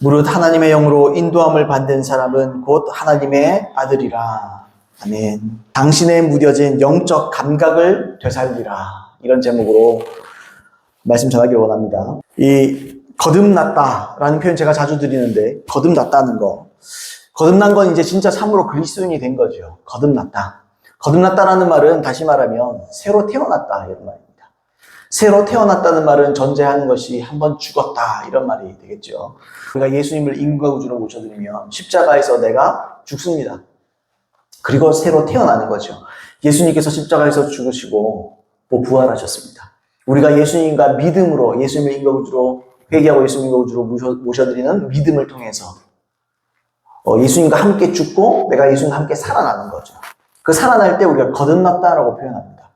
무릇 하나님의 영으로 인도함을 받는 사람은 곧 하나님의 아들이라. 아멘. 당신의 무뎌진 영적 감각을 되살리라. 이런 제목으로 말씀 전하기를 원합니다. 이 거듭났다라는 표현 제가 자주 드리는데, 거듭났다는 거. 거듭난 건 이제 진짜 참으로 그리스도인이 된 거죠. 거듭났다. 거듭났다라는 말은 다시 말하면 새로 태어났다 이런 말입니다. 새로 태어났다는 말은 전제하는 것이 한번 죽었다 이런 말이 되겠죠. 우리가 예수님을 인과 구주로 모셔드리면 십자가에서 내가 죽습니다. 그리고 새로 태어나는 거죠. 예수님께서 십자가에서 죽으시고 또 부활하셨습니다. 우리가 예수님과 믿음으로 예수님을 인과 구주로 회개하고 예수님을 인과 구주로 모셔드리는 믿음을 통해서 예수님과 함께 죽고 내가 예수님과 함께 살아나는 거죠. 그 살아날 때 우리가 거듭났다라고 표현합니다.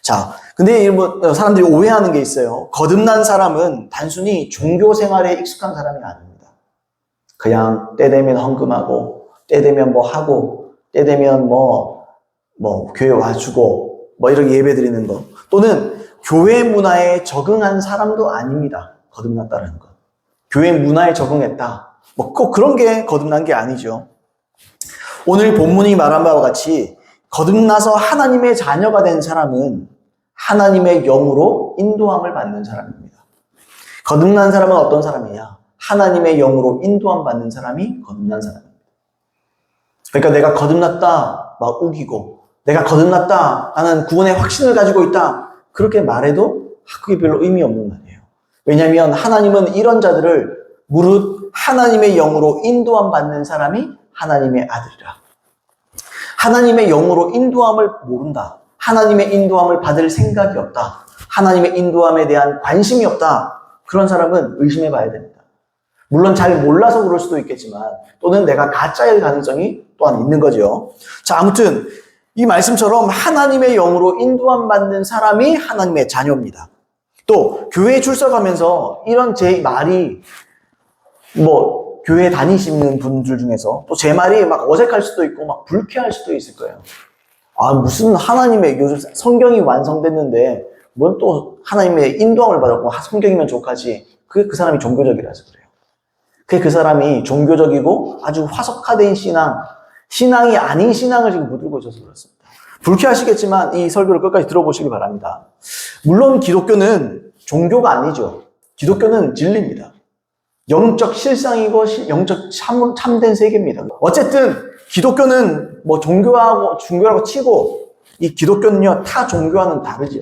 자, 근데 사람들이 오해하는 게 있어요. 거듭난 사람은 단순히 종교 생활에 익숙한 사람이 아닙니다. 그냥 때 되면 헌금하고, 때 되면 뭐 하고, 때 되면 교회 와주고, 이렇게 예배 드리는 거. 또는 교회 문화에 적응한 사람도 아닙니다. 거듭났다는 거. 교회 문화에 적응했다. 꼭 그런 게 거듭난 게 아니죠. 오늘 본문이 말한 바와 같이 거듭나서 하나님의 자녀가 된 사람은 하나님의 영으로 인도함을 받는 사람입니다. 거듭난 사람은 어떤 사람이냐? 하나님의 영으로 인도함 받는 사람이 거듭난 사람입니다. 그러니까 내가 거듭났다 막 우기고, 내가 거듭났다 나는 구원의 확신을 가지고 있다 그렇게 말해도 그게 별로 의미 없는 말이에요. 왜냐하면 하나님은 이런 자들을 무릇 하나님의 영으로 인도함 받는 사람이 하나님의 아들이라. 하나님의 영으로 인도함을 모른다. 하나님의 인도함을 받을 생각이 없다. 하나님의 인도함에 대한 관심이 없다. 그런 사람은 의심해 봐야 됩니다. 물론 잘 몰라서 그럴 수도 있겠지만, 또는 내가 가짜일 가능성이 또한 있는 거죠. 자, 아무튼 이 말씀처럼 하나님의 영으로 인도함 받는 사람이 하나님의 자녀입니다. 또 교회에 출석하면서 이런 제 말이 교회 다니시는 분들 중에서 또 제 말이 막 어색할 수도 있고 막 불쾌할 수도 있을 거예요. 무슨 하나님의 요즘 성경이 완성됐는데 뭔 또 하나님의 인도함을 받았고 성경이면 족하지. 그게 그 사람이 종교적이라서 그래요. 그게 그 사람이 종교적이고 아주 화석화된 신앙이 아닌 신앙을 지금 묻고 있어서 그렇습니다. 불쾌하시겠지만 이 설교를 끝까지 들어보시기 바랍니다. 물론 기독교는 종교가 아니죠. 기독교는 진리입니다. 영적 실상이고 영적 참된 세계입니다. 어쨌든 기독교는 종교라고 치고 이 기독교는요 타 종교와는 다르죠.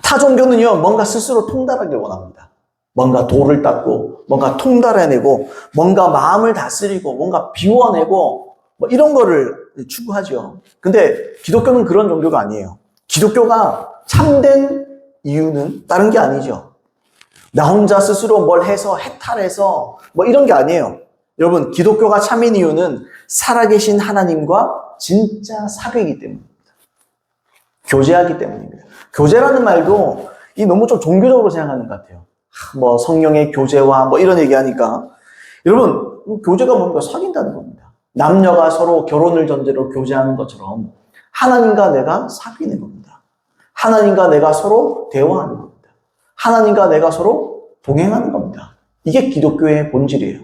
타 종교는요 뭔가 스스로 통달하길 원합니다. 뭔가 도를 닦고 뭔가 통달해내고 뭔가 마음을 다스리고 뭔가 비워내고 이런 거를 추구하죠. 근데 기독교는 그런 종교가 아니에요. 기독교가 참된 이유는 다른 게 아니죠. 나 혼자 스스로 뭘 해서 해탈해서 이런 게 아니에요. 여러분, 기독교가 참인 이유는 살아계신 하나님과 진짜 사귀기 때문입니다. 교제하기 때문입니다. 교제라는 말도 너무 좀 종교적으로 생각하는 것 같아요. 성령의 교제와 이런 얘기하니까. 여러분, 교제가 뭡니까? 사귄다는 겁니다. 남녀가 서로 결혼을 전제로 교제하는 것처럼 하나님과 내가 사귀는 겁니다. 하나님과 내가 서로 대화하는 겁니다. 하나님과 내가 서로 동행하는 겁니다. 이게 기독교의 본질이에요.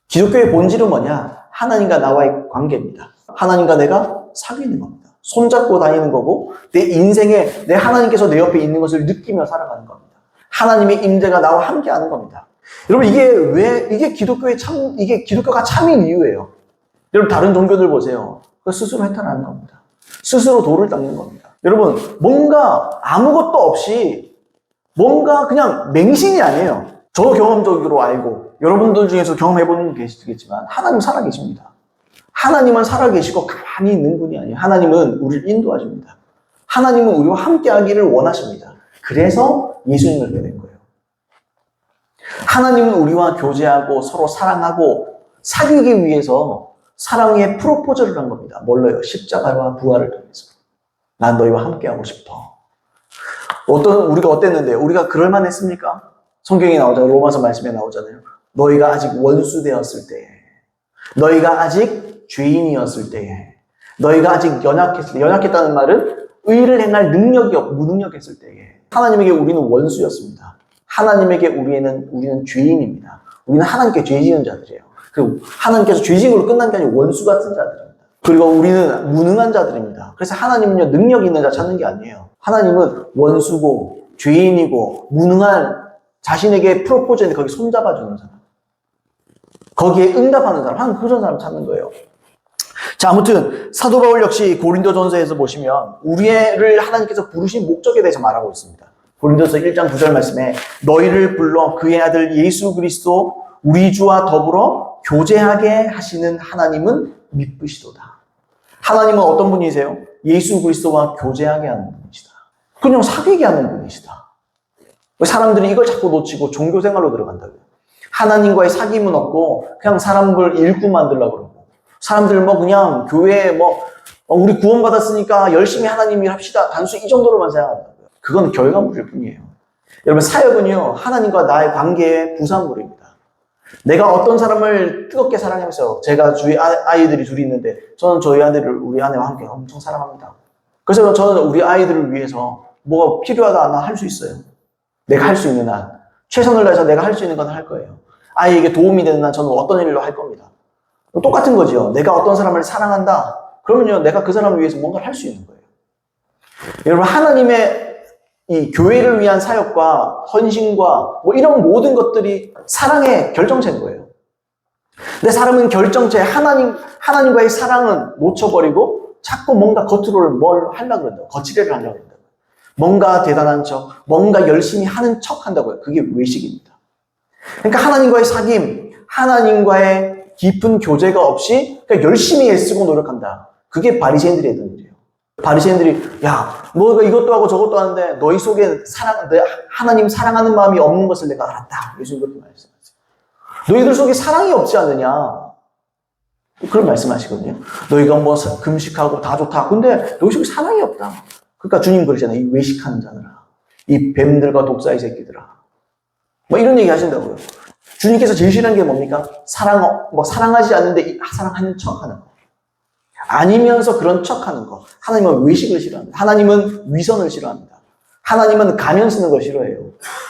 기독교의 본질은 뭐냐? 하나님과 나와의 관계입니다. 하나님과 내가 사귀는 겁니다. 손잡고 다니는 거고 내 인생에 내 하나님께서 내 옆에 있는 것을 느끼며 살아가는 겁니다. 하나님의 임재가 나와 함께 하는 겁니다. 여러분 이게 기독교가 참인 이유예요. 여러분 다른 종교들 보세요. 스스로 해탈하는 겁니다. 스스로 돌을 닦는 겁니다. 여러분 뭔가 아무것도 없이 뭔가 그냥 맹신이 아니에요. 저도 경험적으로 알고 여러분들 중에서 경험해보는 분 계시겠지만 하나님 살아계십니다. 하나님은 살아계시고 가만히 있는 분이 아니에요. 하나님은 우리를 인도하십니다. 하나님은 우리와 함께하기를 원하십니다. 그래서 예수님을 뵈낸 거예요. 하나님은 우리와 교제하고 서로 사랑하고 사귀기 위해서 사랑의 프로포즈를 한 겁니다. 뭘로요? 십자가와 부활을 통해서. 난 너희와 함께하고 싶어. 우리가 어땠는데요? 우리가 그럴만했습니까? 성경에 나오잖아요. 로마서 말씀에 나오잖아요. 너희가 아직 원수 되었을 때에, 너희가 아직 죄인이었을 때에, 너희가 아직 연약했을 때, 연약했다는 말은 의를 행할 능력이 무능력했을 때에 하나님에게 우리는 원수였습니다. 하나님에게 우리는 죄인입니다. 우리는 하나님께 죄 지은 자들이에요. 그리고 하나님께서 죄 지은 걸로 끝난 게 아니고 원수 같은 자들입니다. 그리고 우리는 무능한 자들입니다. 그래서 하나님은요, 능력 있는 자 찾는 게 아니에요. 하나님은 원수고, 죄인이고, 무능한 자신에게 프로포즈했는데 거기 손잡아주는 사람. 거기에 응답하는 사람. 하나님 그런 사람 찾는 거예요. 자, 아무튼 사도 바울 역시 고린도전서에서 보시면 우리를 하나님께서 부르신 목적에 대해서 말하고 있습니다. 고린도서 1장 9절 말씀에 너희를 불러 그의 아들 예수 그리스도 우리 주와 더불어 교제하게 하시는 하나님은 미쁘시도다. 하나님은 어떤 분이세요? 예수 그리스도와 교제하게 하는 분이시다. 그냥 사귀게 하는 분이시다. 사람들이 이걸 자꾸 놓치고 종교 생활로 들어간다고요. 하나님과의 사귐은 없고 그냥 사람을 일꾼 만들려고 그러고 사람들 뭐 그냥 교회에 뭐 우리 구원받았으니까 열심히 하나님 일 합시다. 단순히 이 정도로만 생각한다고요. 그건 결과물일 뿐이에요. 여러분 사역은요 하나님과 나의 관계의 부산물입니다. 내가 어떤 사람을 뜨겁게 사랑하면서 제가 주위 아이들이 둘이 있는데 저는 저희 아들을 우리 아내와 함께 엄청 사랑합니다. 그래서 저는 우리 아이들을 위해서 뭐가 필요하다 안 할 수 있어요. 내가 할 수 있는 한 최선을 다해서 내가 할 수 있는 건 할 거예요. 아이에게 도움이 되는 한 저는 어떤 일로 할 겁니다. 똑같은 거죠. 내가 어떤 사람을 사랑한다. 그러면요 내가 그 사람을 위해서 뭔가를 할 수 있는 거예요. 여러분 하나님의 이 교회를 위한 사역과 헌신과 뭐 이런 모든 것들이 사랑의 결정체인 거예요. 근데 사람은 결정체 하나님과의 사랑은 놓쳐버리고 자꾸 뭔가 겉으로 뭘 하려고 그런다고. 거칠애를 하려고 그런다고. 뭔가 대단한 척, 뭔가 열심히 하는 척 한다고요. 그게 외식입니다. 그러니까 하나님과의 사귐, 하나님과의 깊은 교제가 없이 그냥 열심히 애쓰고 노력한다. 그게 바리새인들이 했던 일이에요. 바리새인들이 야, 너가 이것도 하고 저것도 하는데 너희 속에 하나님 사랑하는 마음이 없는 것을 내가 알았다. 예수님 그렇게 말씀하세요. 너희들 속에 사랑이 없지 않느냐. 그런 말씀하시거든요. 너희가 뭐 금식하고 다 좋다. 근데 너희 속에 사랑이 없다. 그러니까 주님 그러잖아요. 이 외식하는 자들아. 이 뱀들과 독사의 새끼들아. 뭐 이런 얘기 하신다고요. 주님께서 제일 싫어하는 게 뭡니까? 사랑하지 않는데 사랑하는 척 하는 거. 아니면서 그런 척 하는 거. 하나님은 외식을 싫어합니다. 하나님은 위선을 싫어합니다. 하나님은 가면 쓰는 걸 싫어해요.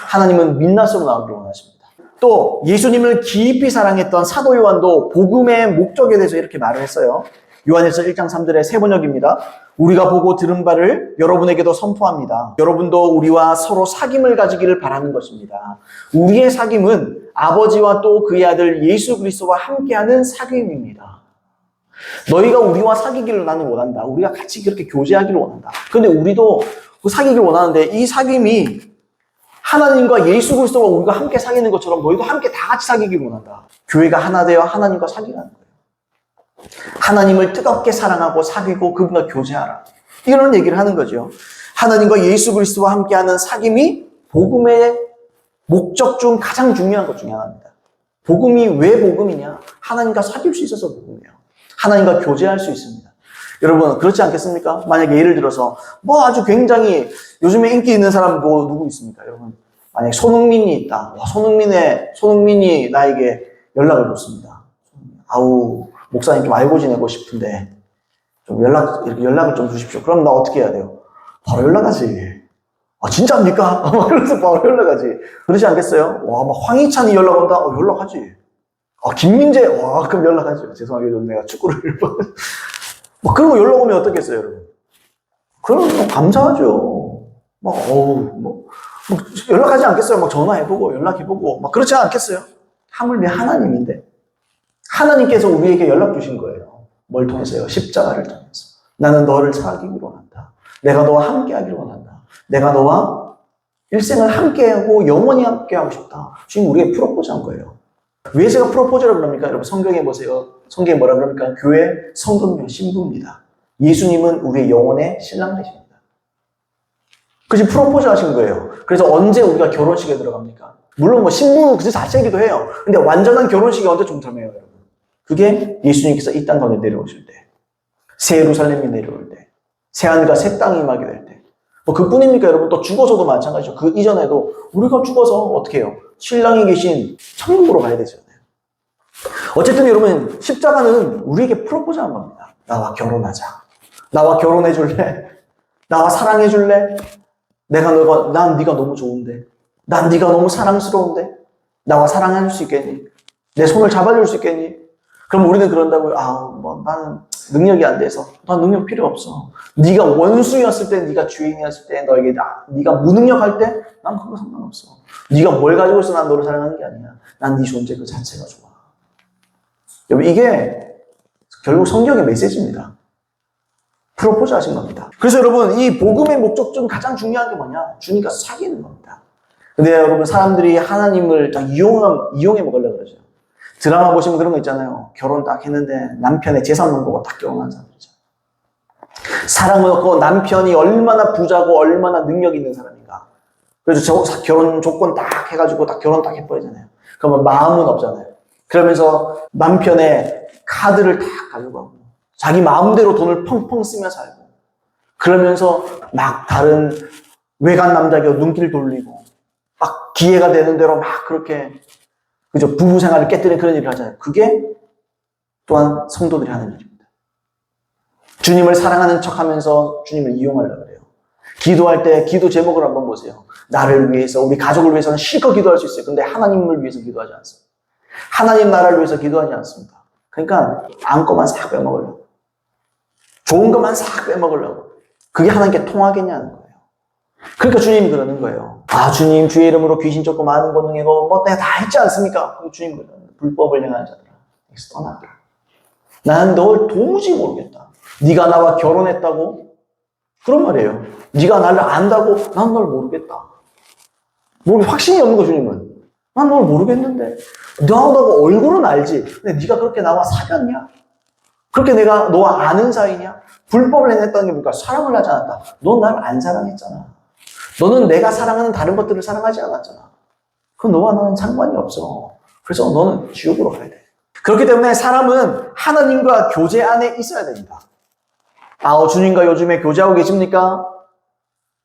하나님은 민낯으로 나오기를 원하십니다. 또 예수님을 깊이 사랑했던 사도 요한도 복음의 목적에 대해서 이렇게 말을 했어요. 요한일서 1장 3절의 세 번역입니다. 우리가 보고 들은 바를 여러분에게도 선포합니다. 여러분도 우리와 서로 사귐을 가지기를 바라는 것입니다. 우리의 사귐은 아버지와 또 그의 아들 예수 그리스도와 함께하는 사귐입니다. 너희가 우리와 사귀기를 나는 원한다. 우리가 같이 그렇게 교제하기를 원한다. 그런데 우리도 사귀기를 원하는데 이 사귐이 하나님과 예수 그리스도와 우리가 함께 사귀는 것처럼 너희도 함께 다 같이 사귀기를 원한다. 교회가 하나 되어 하나님과 사귀라는 거예요. 하나님을 뜨겁게 사랑하고 사귀고 그분과 교제하라. 이런 얘기를 하는 거죠. 하나님과 예수 그리스도와 함께하는 사귐이 복음의 목적 중 가장 중요한 것 중에 하나입니다. 복음이 왜 복음이냐? 하나님과 사귈 수 있어서 복음이에요. 하나님과 교제할 수 있습니다. 여러분 그렇지 않겠습니까? 만약에 예를 들어서 뭐 아주 굉장히 요즘에 인기 있는 사람 뭐 누구 있습니까? 여러분 만약에 손흥민이 있다. 손흥민이 나에게 연락을 줬습니다. 아우 목사님 좀 알고 지내고 싶은데 좀 연락을 좀 주십시오. 그럼 나 어떻게 해야 돼요? 바로 연락하지. 아 진짜입니까? 그래서 바로 연락하지. 그러지 않겠어요? 와 막 황희찬이 연락 온다. 연락하지. 김민재, 그럼 연락하죠. 죄송하게 좀 내가 축구를 그런 거 연락 오면 어떻겠어요, 여러분? 그럼 감사하죠. 연락하지 않겠어요? 전화해보고, 연락해보고, 그렇지 않겠어요? 하물며 하나님인데. 하나님께서 우리에게 연락 주신 거예요. 뭘 통해서요? 십자가를 통해서. 나는 너를 사귀기로 원한다. 내가 너와 함께 하기를 원한다. 내가 너와 일생을 함께하고 영원히 함께하고 싶다. 지금 우리에게 프로포즈 한 거예요. 왜 제가 프로포즈라고 그럽니까? 여러분 성경에 보세요. 성경에 뭐라 그럽니까? 교회 성도는 신부입니다. 예수님은 우리의 영혼의 신랑 되십니다. 그래서 프로포즈 하신 거예요. 그래서 언제 우리가 결혼식에 들어갑니까? 물론 신부 그 자체이기도 해요. 근데 완전한 결혼식이 언제쯤 해요, 여러분? 그게 예수님께서 이 땅 가운데 내려오실 때, 새 예루살렘이 내려올 때, 새 하늘과 새 땅이 임하게 될 때. 그뿐입니까, 여러분? 또 죽어서도 마찬가지죠. 그 이전에도 우리가 죽어서 어떻게 해요? 신랑이 계신 천국으로 가야 되잖아요. 어쨌든 여러분 십자가는 우리에게 프로포즈한 겁니다. 나와 결혼하자. 나와 결혼해 줄래? 나와 사랑해 줄래? 난 네가 너무 좋은데. 난 네가 너무 사랑스러운데. 나와 사랑할 수 있겠니? 내 손을 잡아줄 수 있겠니? 그럼 우리는 그런다고요. 나는 능력이 안 돼서. 난 능력 필요 없어. 네가 원수였을 때, 네가 죄인이었을 때, 네가 무능력할 때, 난 그거 상관없어. 네가 뭘 가지고 있어? 난 너를 사랑하는 게 아니야. 난 네 존재 그 자체가 좋아. 여러분, 이게 결국 성경의 메시지입니다. 프로포즈 하신 겁니다. 그래서 여러분, 이 복음의 목적 중 가장 중요한 게 뭐냐? 주님과 사귀는 겁니다. 근데 여러분, 사람들이 하나님을 딱 이용해 먹으려고 그러죠. 드라마 보시면 그런 거 있잖아요. 결혼 딱 했는데 남편의 재산만 보고 딱 결혼한 사람이죠. 사랑을 얻고 남편이 얼마나 부자고 얼마나 능력 있는 사람인가. 그래서 결혼 조건 딱 해가지고 딱 결혼 딱 해버리잖아요. 그러면 마음은 없잖아요. 그러면서 남편의 카드를 딱 가져가고 자기 마음대로 돈을 펑펑 쓰며 살고 그러면서 막 다른 외간 남자에게 눈길 돌리고 막 기회가 되는 대로 막 그렇게 그죠? 부부 생활을 깨뜨리는 그런 일을 하잖아요. 그게 또한 성도들이 하는 일입니다. 주님을 사랑하는 척 하면서 주님을 이용하려고 그래요. 기도할 때 기도 제목을 한번 보세요. 나를 위해서, 우리 가족을 위해서는 실컷 기도할 수 있어요. 근데 하나님을 위해서 기도하지 않습니다. 하나님 나라를 위해서 기도하지 않습니다. 그러니까 안고만 싹 빼먹으려고. 좋은 것만 싹 빼먹으려고. 그게 하나님께 통하겠냐는 거예요. 그러니까 주님이 그러는 거예요. 주님 주의 이름으로 귀신 쫓고 많은 권능이고 내가 다 했지 않습니까? 주님 불법을 행하는 자들아 여기서 떠나게. 나는 널 도무지 모르겠다. 네가 나와 결혼했다고? 그런 말이에요. 네가 나를 안다고? 난 널 모르겠다. 확신이 없는 거 주님은. 난 널 모르겠는데 너하고 얼굴은 알지. 근데 네가 그렇게 나와 사귀었냐? 그렇게 내가 너와 아는 사이냐? 불법을 행했다는 게 뭘까? 사랑을 하지 않았다. 넌 날 안 사랑했잖아. 너는 내가 사랑하는 다른 것들을 사랑하지 않았잖아. 그건 너와 나는 상관이 없어. 그래서 너는 지옥으로 가야 돼. 그렇기 때문에 사람은 하나님과 교제 안에 있어야 됩니다. 주님과 요즘에 교제하고 계십니까?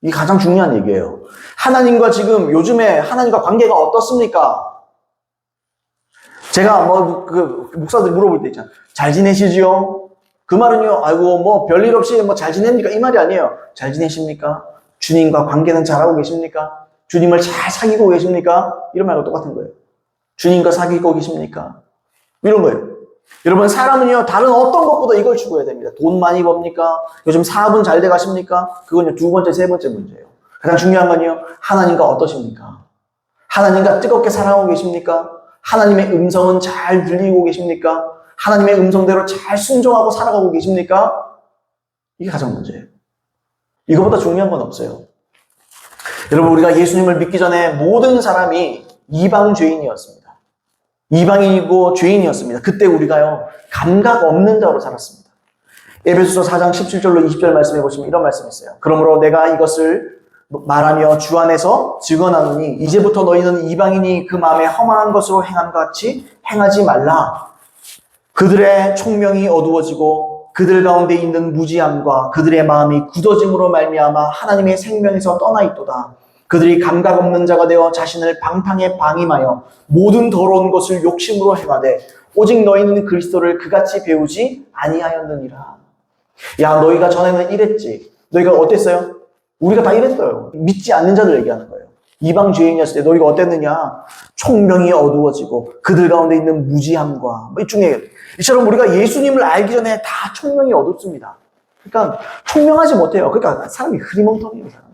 이게 가장 중요한 얘기예요. 하나님과 지금 요즘에 하나님과 관계가 어떻습니까? 제가 목사들이 물어볼 때 있잖아요. 잘 지내시지요? 그 말은요, 별일 없이 잘 지냅니까? 이 말이 아니에요. 잘 지내십니까? 주님과 관계는 잘하고 계십니까? 주님을 잘 사귀고 계십니까? 이런 말과 똑같은 거예요. 주님과 사귀고 계십니까? 이런 거예요. 여러분, 사람은요, 다른 어떤 것보다 이걸 추구해야 됩니다. 돈 많이 법니까? 요즘 사업은 잘 돼 가십니까? 그건요, 두 번째, 세 번째 문제예요. 가장 중요한 건요, 하나님과 어떠십니까? 하나님과 뜨겁게 사랑하고 계십니까? 하나님의 음성은 잘 들리고 계십니까? 하나님의 음성대로 잘 순종하고 살아가고 계십니까? 이게 가장 문제예요. 이거보다 중요한 건 없어요. 여러분, 우리가 예수님을 믿기 전에 모든 사람이 이방 죄인이었습니다. 이방인이고 죄인이었습니다. 그때 우리가요, 감각 없는 자로 살았습니다. 에베소서 4장 17절로 20절 말씀해 보시면 이런 말씀이 있어요. 그러므로 내가 이것을 말하며 주 안에서 증언하노니 이제부터 너희는 이방인이 그 마음에 허망한 것으로 행한 것 같이 행하지 말라. 그들의 총명이 어두워지고 그들 가운데 있는 무지함과 그들의 마음이 굳어짐으로 말미암아 하나님의 생명에서 떠나 있도다. 그들이 감각 없는 자가 되어 자신을 방탕에 방임하여 모든 더러운 것을 욕심으로 행하되 오직 너희는 그리스도를 그같이 배우지 아니하였느니라. 야, 너희가 전에는 이랬지. 너희가 어땠어요? 우리가 다 이랬어요. 믿지 않는 자들 얘기하는 거예요. 이방 죄인이었을 때 너희가 어땠느냐? 총명이 어두워지고 그들 가운데 있는 무지함과 일종의 이처럼 우리가 예수님을 알기 전에 다 총명이 어둡습니다. 그러니까 총명하지 못해요. 그러니까 사람이 흐리멍텅해요. 사람들이.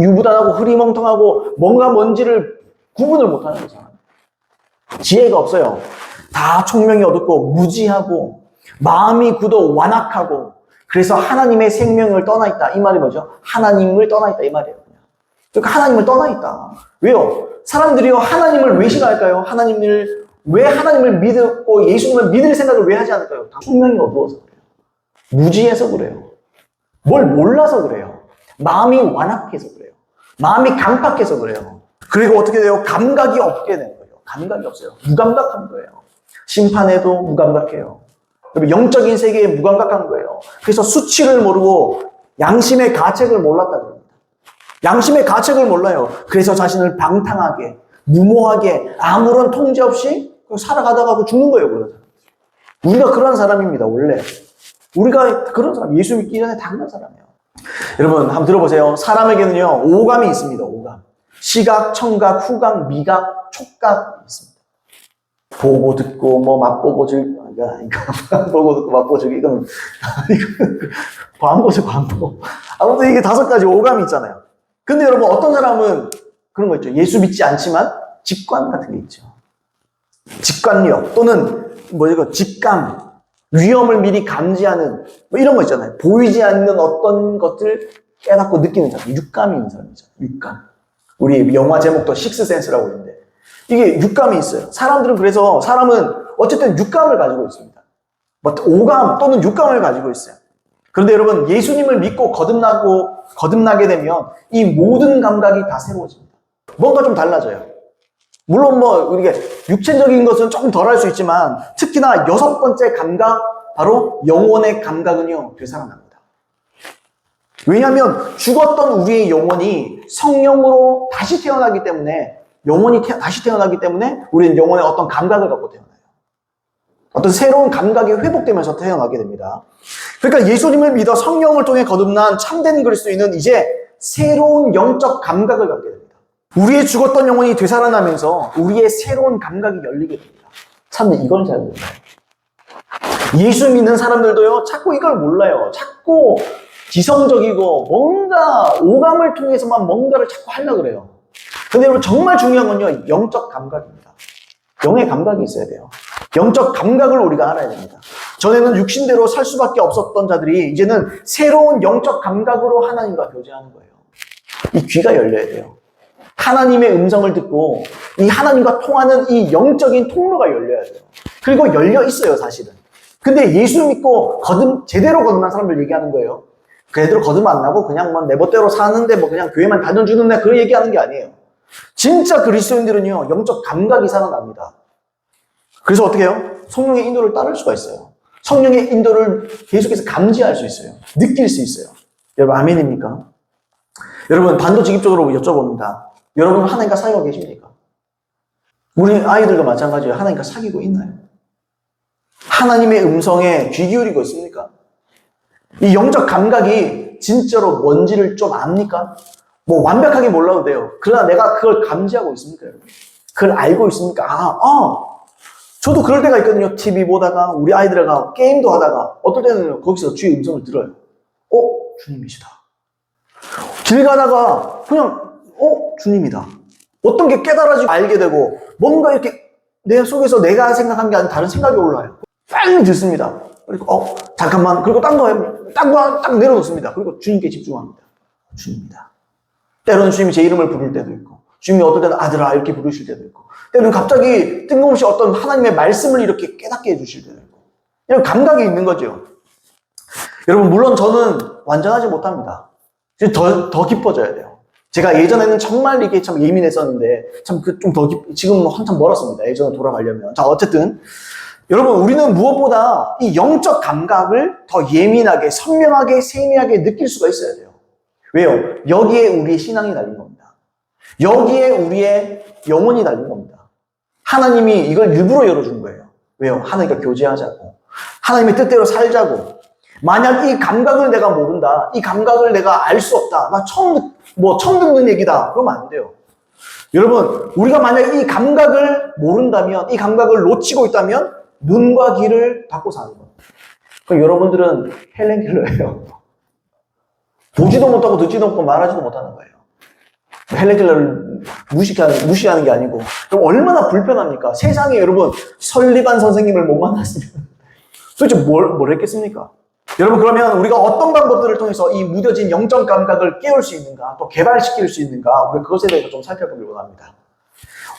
유부단하고 흐리멍텅하고 뭔지를 구분을 못하는 사람. 지혜가 없어요. 다 총명이 어둡고 무지하고 마음이 굳어 완악하고 그래서 하나님의 생명을 떠나 있다. 이 말이 뭐죠? 하나님을 떠나 있다. 이 말이에요. 그러니까 하나님을 떠나 있다. 왜요? 사람들이요, 하나님을 왜 싫어할까요? 왜 하나님을 믿고 예수님을 믿을 생각을 왜 하지 않을까요? 다 총명이 어두워서 그래요. 무지해서 그래요. 뭘 몰라서 그래요. 마음이 완악해서 그래요. 마음이 강팍해서 그래요. 그리고 어떻게 돼요? 감각이 없게 되는 거예요. 감각이 없어요. 무감각한 거예요. 심판에도 무감각해요. 영적인 세계에 무감각한 거예요. 그래서 수치를 모르고 양심의 가책을 몰랐다 그럽니다. 양심의 가책을 몰라요. 그래서 자신을 방탕하게, 무모하게, 아무런 통제 없이 살아가다가 죽는 거예요. 그런 사람. 우리가 그런 사람입니다. 원래. 우리가 그런 사람, 예수 믿기 전에 다 그런 사람이에요. 여러분, 한번 들어보세요. 사람에게는요, 오감이 있습니다. 오감. 시각, 청각, 후각, 미각, 촉각이 있습니다. 보고 듣고 뭐 맛보고 즐 보고 듣고 맛보고 즐기 이건 광고죠, 광고. 아무튼 이게 5가지 오감이 있잖아요. 근데 여러분 어떤 사람은 그런 거 있죠. 예수 믿지 않지만 직관 같은 게 있죠. 직관력 또는 이거 직감, 위험을 미리 감지하는 뭐 이런 거 있잖아요. 보이지 않는 어떤 것을 깨닫고 느끼는 사람, 육감이 있는 사람이죠. 육감. 우리 영화 제목도 식스센스라고 있는데 이게 육감이 있어요. 사람들은 그래서 사람은 어쨌든 육감을 가지고 있습니다. 뭐 오감 또는 육감을 가지고 있어요. 그런데 여러분 예수님을 믿고 거듭나게 되면 이 모든 감각이 다 새로워집니다. 뭔가 좀 달라져요. 물론 우리가 육체적인 것은 조금 덜 할 수 있지만 특히나 6번째 감각 바로 영혼의 감각은요 되살아납니다. 왜냐하면 죽었던 우리의 영혼이 성령으로 다시 태어나기 때문에 다시 태어나기 때문에 우리는 영혼의 어떤 감각을 갖고 태어나요. 어떤 새로운 감각이 회복되면서 태어나게 됩니다. 그러니까 예수님을 믿어 성령을 통해 거듭난 참된 그리스도인은 이제 새로운 영적 감각을 갖게 됩니다. 우리의 죽었던 영혼이 되살아나면서 우리의 새로운 감각이 열리게 됩니다. 참 이걸 잘 몰라요. 예수 믿는 사람들도요 자꾸 이걸 몰라요. 자꾸 지성적이고 뭔가 오감을 통해서만 뭔가를 자꾸 하려고 그래요. 근데 여러분 정말 중요한 건요 영적 감각입니다. 영의 감각이 있어야 돼요. 영적 감각을 우리가 알아야 됩니다. 전에는 육신대로 살 수밖에 없었던 자들이 이제는 새로운 영적 감각으로 하나님과 교제하는 거예요. 이 귀가 열려야 돼요. 하나님의 음성을 듣고 이 하나님과 통하는 이 영적인 통로가 열려야 돼요. 그리고 열려 있어요 사실은. 근데 예수 믿고 제대로 거듭난 사람들 얘기하는 거예요. 그애들 거듭 안 나고 그냥 내 멋대로 사는데 그냥 교회만 다녀주는 애 그 얘기하는 게 아니에요. 진짜 그리스도인들은요 영적 감각이 살아납니다. 그래서 어떻게 해요? 성령의 인도를 따를 수가 있어요. 성령의 인도를 계속해서 감지할 수 있어요. 느낄 수 있어요. 여러분 아멘입니까? 여러분 단도직입적으로 여쭤봅니다. 여러분은 하나님과 사귀고 계십니까? 우리 아이들도 마찬가지예요. 하나님과 사귀고 있나요? 하나님의 음성에 귀 기울이고 있습니까? 이 영적 감각이 진짜로 뭔지를 좀 압니까? 완벽하게 몰라도 돼요. 그러나 내가 그걸 감지하고 있습니까, 여러분? 그걸 알고 있습니까? 저도 그럴 때가 있거든요. TV 보다가, 우리 아이들과 게임도 하다가, 어떨 때는 거기서 주의 음성을 들어요. 주님이시다. 길 가다가, 그냥, 주님이다. 어떤 게 깨달아지고 알게 되고, 뭔가 이렇게 내 속에서 내가 생각한 게 아닌 다른 생각이 올라와요. 빨리 듣습니다. 그리고, 잠깐만. 그리고 딴 거 딱 내려놓습니다. 그리고 주님께 집중합니다. 주님이다. 때로는 주님이 제 이름을 부를 때도 있고, 주님이 어떨 때는 아들아 이렇게 부르실 때도 있고, 때로는 갑자기 뜬금없이 어떤 하나님의 말씀을 이렇게 깨닫게 해주실 때도 있고, 이런 감각이 있는 거죠. 여러분, 물론 저는 완전하지 못합니다. 더 깊어져야 돼요. 제가 예전에는 정말 이게 참 예민했었는데, 지금 한참 멀었습니다. 예전에 돌아가려면. 자, 어쨌든. 여러분, 우리는 무엇보다 이 영적 감각을 더 예민하게, 선명하게, 세미하게 느낄 수가 있어야 돼요. 왜요? 여기에 우리의 신앙이 달린 겁니다. 여기에 우리의 영혼이 달린 겁니다. 하나님이 이걸 일부러 열어준 거예요. 왜요? 하나님과 교제하자고. 하나님의 뜻대로 살자고. 만약 이 감각을 내가 모른다. 이 감각을 내가 알 수 없다. 처음 듣는 얘기다. 그러면 안 돼요. 여러분, 우리가 만약 이 감각을 모른다면, 이 감각을 놓치고 있다면, 눈과 귀를 닫고 사는 거예요. 그럼 여러분들은 헬렌 켈러예요. 보지도 못하고 듣지도 못하고 말하지도 못하는 거예요. 헬렌 켈러를 무시하는 게 아니고. 그럼 얼마나 불편합니까? 세상에 여러분 설리반 선생님을 못 만났으면 도대체 뭘 했겠습니까? 여러분 그러면 우리가 어떤 방법들을 통해서 이 무뎌진 영적 감각을 깨울 수 있는가 또 개발시킬 수 있는가 우리 그것에 대해서 좀 살펴보려고 합니다.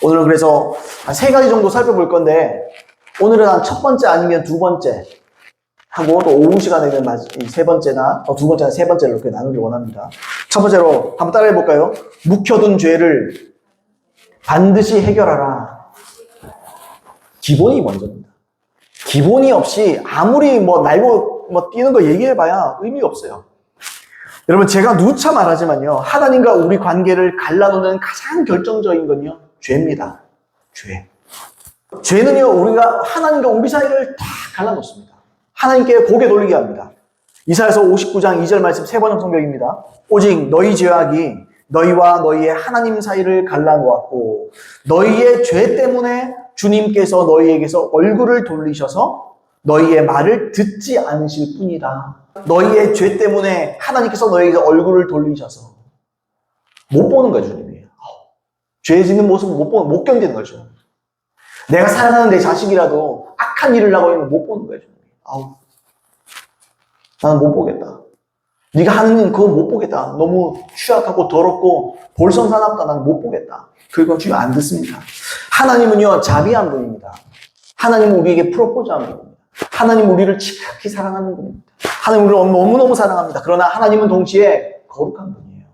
오늘은 그래서 한 3가지 정도 살펴볼 건데 오늘은 한 첫 번째 아니면 두 번째 하고 또 오후 시간에는 세 번째나 두 번째나 세 번째로 이렇게 나누길 원합니다. 첫 번째로 한번 따라해 볼까요? 묵혀둔 죄를 반드시 해결하라. 기본이 먼저입니다. 기본이 없이 아무리 날고 뛰는 거 얘기해봐야 의미가 없어요. 여러분 제가 누차 말하지만요. 하나님과 우리 관계를 갈라놓는 가장 결정적인 건요. 죄입니다. 죄. 죄는요, 우리가 하나님과 우리 사이를 다 갈라놓습니다. 하나님께 고개 돌리게 합니다. 이사야서 59장 2절 말씀 3번역 성경입니다. 오직 너희 죄악이 너희와 너희의 하나님 사이를 갈라놓았고 너희의 죄 때문에 주님께서 너희에게서 얼굴을 돌리셔서 너희의 말을 듣지 않으실 뿐이다. 너희의 죄 때문에 하나님께서 너희에게서 얼굴을 돌리셔서 못 보는 거예요, 주님이. 죄 짓는 모습을 못 견디는 거죠. 내가 사랑하는 내 자식이라도 악한 일을 하고 있는 걸 못 보는 거예요, 주님이. 나는 못 보겠다. 네가 하는 일 그거 못 보겠다. 너무 취약하고 더럽고 볼성사납다. 나는 못 보겠다. 그건 주님 안 듣습니다. 하나님은요, 자비한 분입니다. 하나님은 우리에게 프로포즈한 분입니다. 하나님은 우리를 지극히 사랑하는 분입니다. 하나님 우리를 너무너무 사랑합니다. 그러나 하나님은 동시에 거룩한 분이에요.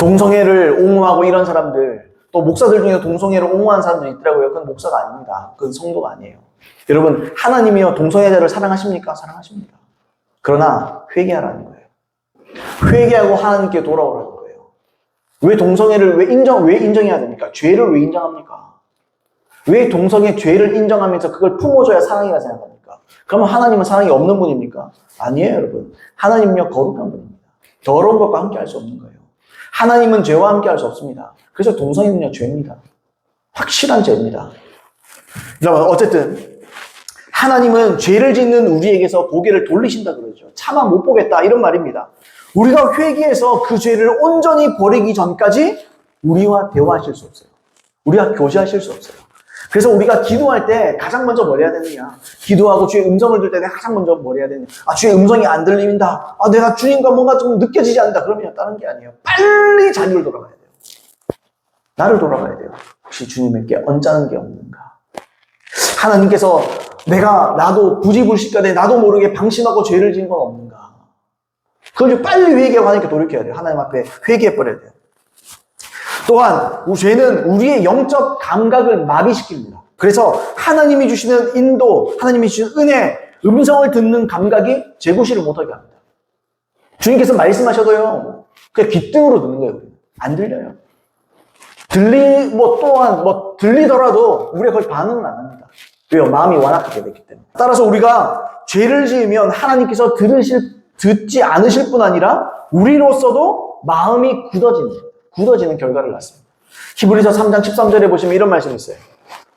동성애를 옹호하고 이런 사람들, 또 목사들 중에 동성애를 옹호하는 사람들이 있더라고요. 그건 목사가 아닙니다. 그건 성도가 아니에요. 여러분, 하나님이요, 동성애자를 사랑하십니까? 사랑하십니다. 그러나 회개하라는 거예요. 회개하고 하나님께 돌아오라는 거예요. 왜 동성애를 왜 인정해야 됩니까? 죄를 왜 인정합니까? 왜 동성애 죄를 인정하면서 그걸 품어줘야 사랑이라 생각합니까? 그러면 하나님은 사랑이 없는 분입니까? 아니에요, 여러분. 하나님은요, 거룩한 분입니다. 더러운 것과 함께 할 수 없는 거예요. 하나님은 죄와 함께 할 수 없습니다. 그래서 동성애는요, 죄입니다. 확실한 죄입니다. 여러분, 어쨌든 하나님은 죄를 짓는 우리에게서 고개를 돌리신다 그러죠. 차마 못 보겠다 이런 말입니다. 우리가 회개해서 그 죄를 온전히 버리기 전까지 우리와 대화하실 수 없어요. 우리와 교제하실 수 없어요. 그래서 우리가 기도할 때 가장 먼저 뭘 해야 되느냐. 기도하고 주의 음성을 들을 때 내가 가장 먼저 뭘 해야 되느냐. 주의 음성이 안 들린다. 내가 주님과 뭔가 좀 느껴지지 않는다. 그러면 다른 게 아니에요. 빨리 자기를 돌아가야 돼요. 나를 돌아가야 돼요. 혹시 주님에게 언짢은 게 없는가. 하나님께서 나도 부지불식간에 나도 모르게 방심하고 죄를 지은 건 없는가. 그걸 빨리 회개하고 하나님께 돌이켜야 돼요. 하나님 앞에 회개해버려야 돼요. 또한 죄는 우리의 영적 감각을 마비시킵니다. 그래서 하나님이 주시는 인도, 하나님이 주시는 은혜, 음성을 듣는 감각이 재구시를 못하게 합니다. 주님께서 말씀하셔도요, 그냥 귓등으로 듣는 거예요. 안 들려요. 들리더라도 우리가 거의 반응은 안 합니다. 왜요? 마음이 완악하게 됐기 때문에. 따라서 우리가 죄를 지으면 하나님께서 듣지 않으실 뿐 아니라 우리로서도 마음이 굳어지는 결과를 낳습니다. 히브리서 3장 13절에 보시면 이런 말씀이 있어요.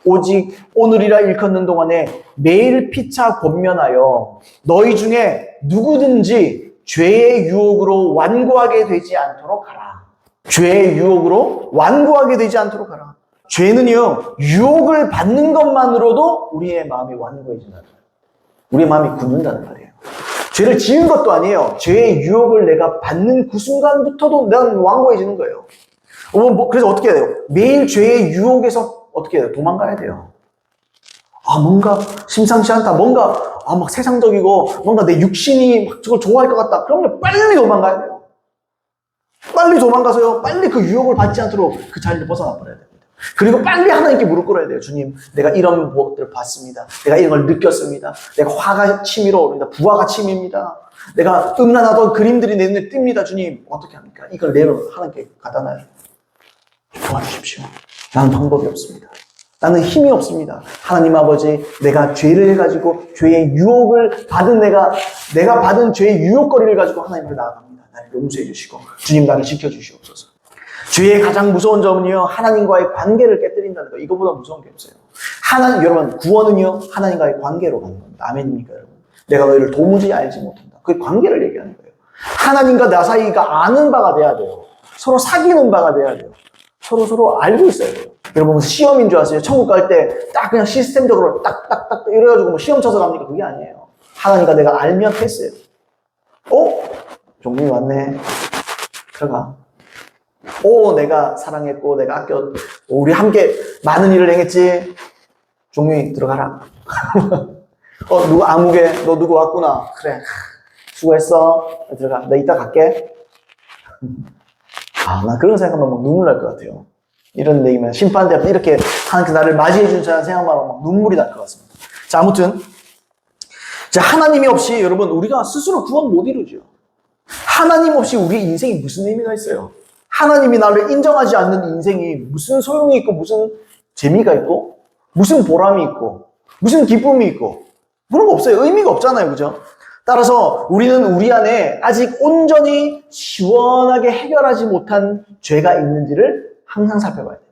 오직 오늘이라 일컫는 동안에 매일 피차 권면하여 너희 중에 누구든지 죄의 유혹으로 완고하게 되지 않도록 하라. 죄의 유혹으로 완고하게 되지 않도록 하라. 죄는요, 유혹을 받는 것만으로도 우리의 마음이 완고해진다는 거예요. 우리의 마음이 굳는다는 말이에요. 죄를 지은 것도 아니에요. 죄의 유혹을 내가 받는 그 순간부터도 난 완고해지는 거예요. 그래서 어떻게 해야 돼요? 매일 죄의 유혹에서 어떻게 해야 돼요? 도망가야 돼요. 뭔가 심상치 않다. 뭔가 막 세상적이고 뭔가 내 육신이 막 저걸 좋아할 것 같다. 그러면 빨리 도망가야 돼요. 빨리 도망가서요. 빨리 그 유혹을 받지 않도록 그 자리를 벗어나 버려야 됩니다. 그리고 빨리 하나님께 무릎 꿇어야 돼요. 주님, 내가 이런 것들을 봤습니다. 내가 이런 걸 느꼈습니다. 내가 화가 치밀어 오릅니다. 부화가 치밉니다. 내가 음란하던 그림들이 내 눈에 띕니다. 주님, 어떻게 합니까? 이걸 하나님께 갖다 놔요. 도와주십시오. 나는 방법이 없습니다. 나는 힘이 없습니다. 하나님 아버지, 내가 죄를 가지고 죄의 유혹을 받은 내가 받은 죄의 유혹거리를 가지고 하나님 앞에 나아갑니다. 나를 용서해 주시고 주님 나를 지켜주시옵소서. 죄의 가장 무서운 점은요, 하나님과의 관계를 깨뜨린다는 거. 이거보다 무서운 게 없어요. 여러분, 구원은요, 하나님과의 관계로 가는 겁니다. 아멘입니까, 여러분? 내가 너희를 도무지 알지 못한다. 그 관계를 얘기하는 거예요. 하나님과 나 사이가 아는 바가 돼야 돼요. 서로 사귀는 바가 돼야 돼요. 서로 알고 있어야 돼요. 여러분, 시험인 줄 아세요? 천국 갈 때 딱 그냥 시스템적으로 딱딱딱 이래가지고 시험 쳐서 갑니까? 그게 아니에요. 하나님과 내가 알면 패스예요. 종민이 왔네. 들어가. 내가 사랑했고, 내가 우리 함께 많은 일을 행했지. 종민이 들어가라. 누구 아무개, 너 누구 왔구나. 그래. 수고했어. 들어가. 나 이따 갈게. 나 그런 생각하면 막 눈물 날 것 같아요. 이런 얘기면 심판대 앞에 이렇게 하나님께 나를 맞이해준 사람 생각만 하면 막 눈물이 날 것 같습니다. 자, 아무튼 하나님이 없이 여러분 우리가 스스로 구원 못 이루죠. 하나님 없이 우리의 인생이 무슨 의미가 있어요? 하나님이 나를 인정하지 않는 인생이 무슨 소용이 있고 무슨 재미가 있고 무슨 보람이 있고 무슨 기쁨이 있고 그런 거 없어요. 의미가 없잖아요. 그죠? 따라서 우리는 우리 안에 아직 온전히 시원하게 해결하지 못한 죄가 있는지를 항상 살펴봐야 돼요.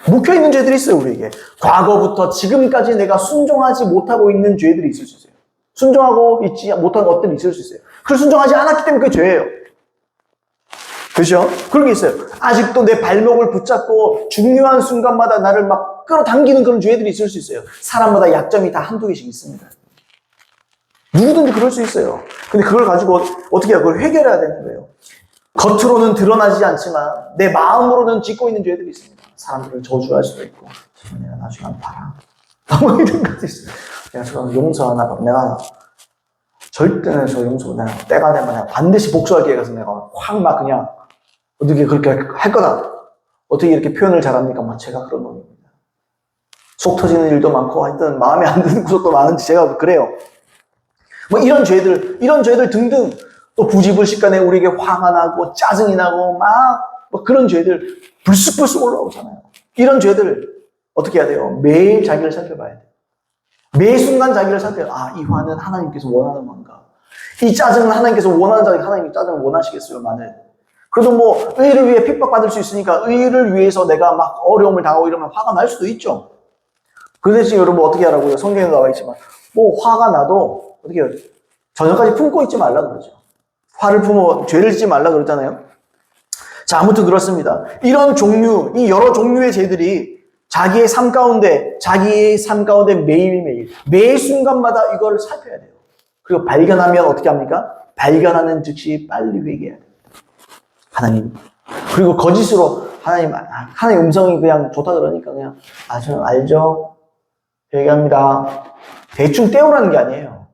묵혀있는 죄들이 있어요, 우리에게. 과거부터 지금까지 내가 순종하지 못하고 있는 죄들이 있을 수 있어요. 순종하고 있지 못한 것들이 있을 수 있어요. 그걸 순종하지 않았기 때문에 그게 죄예요. 그죠? 그런 게 있어요. 아직도 내 발목을 붙잡고 중요한 순간마다 나를 막 끌어당기는 그런 죄들이 있을 수 있어요. 사람마다 약점이 다 한두 개씩 있습니다. 누구든지 그럴 수 있어요. 근데 그걸 가지고 어떻게 해요? 그걸 해결해야 되는 거예요. 겉으로는 드러나지 않지만 내 마음으로는 짓고 있는 죄들이 있습니다. 사람들을 저주할 수도 있고, 내가 나중에 안 봐라. 뭐 이런 것도 있어요. 내가 저런 용서하나 봐. 내가 절대 저 용서, 내가 때가 되면 내가 반드시 복수할 기회가 있어서 내가 확 막 그냥 어떻게 그렇게 할 거다. 어떻게 이렇게 표현을 잘합니까? 막 제가 그런 놈입니다. 속 터지는 일도 많고, 하여튼 마음에 안 드는 구석도 많은지 제가 그래요. 뭐 이런 죄들 등등, 또 부지불식간에 우리에게 화가 나고 짜증이 나고 막 뭐 그런 죄들 불쑥불쑥 올라오잖아요. 이런 죄들 어떻게 해야 돼요? 매일 자기를 살펴봐야 돼요. 매 순간 자기를 살펴요. 아, 이 화는 하나님께서 원하는 건가? 이 짜증은 하나님께서 원하는 자에게 하나님이 짜증을 원하시겠어요, 만을? 그래도 뭐 의를 위해 핍박받을 수 있으니까 의를 위해서 내가 막 어려움을 당하고 이러면 화가 날 수도 있죠. 그 대신 여러분 어떻게 하라고요? 성경에 나와 있지만 뭐 화가 나도 어떻게 해요? 저녁까지 품고 있지 말라 그러죠. 화를 품어 죄를 짓지 말라 그러잖아요. 자, 아무튼 그렇습니다. 이런 종류, 이 여러 종류의 죄들이 자기의 삶 가운데 매일매일, 매 순간마다 이걸 살펴야 돼요. 그리고 발견하면 어떻게 합니까? 발견하는 즉시 빨리 회개해야 돼요. 하나님. 그리고 거짓으로 하나님 음성이 그냥 좋다 그러니까 그냥, 저는 알죠? 회개합니다. 대충 떼우라는 게 아니에요.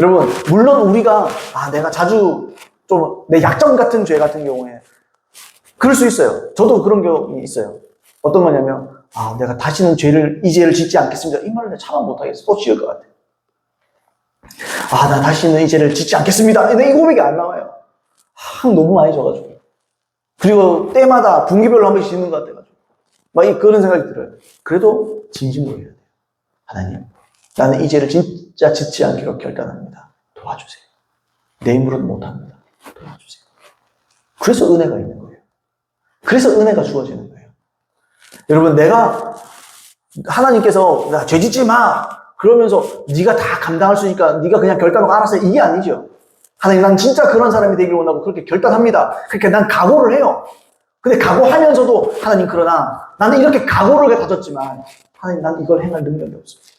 여러분, 물론 우리가, 내가 자주 좀 내 약점 같은 죄 같은 경우에 그럴 수 있어요. 저도 그런 경험이 있어요. 어떤 거냐면, 내가 다시는 이 죄를 짓지 않겠습니다. 이 말을 내가 참아 못하겠어. 또 지을 것 같아. 나 다시는 이 죄를 짓지 않겠습니다. 근데 이 고백이 안 나와요. 너무 많이 져가지고. 그리고 때마다 분기별로 한 번씩 짓는 것 같아가지고. 막 그런 생각이 들어요. 그래도 진심으로 해야 돼요. 하나님, 나는 이 죄를 진짜 짓지 않기로 결단합니다. 도와주세요. 내 힘으로는 못합니다. 도와주세요. 그래서 은혜가 있는 거예요. 그래서 은혜가 주어지는 거예요. 여러분, 하나님께서 나 죄 짓지 마 그러면서 네가 다 감당할 수 있으니까 네가 그냥 결단하고 알아서 이게 아니죠. 하나님, 난 진짜 그런 사람이 되기를 원하고 그렇게 결단합니다. 그렇게 난 각오를 해요. 근데 각오하면서도 하나님, 그러나 나는 이렇게 각오를 다졌지만 하나님, 난 이걸 행할 능력이 없습니다.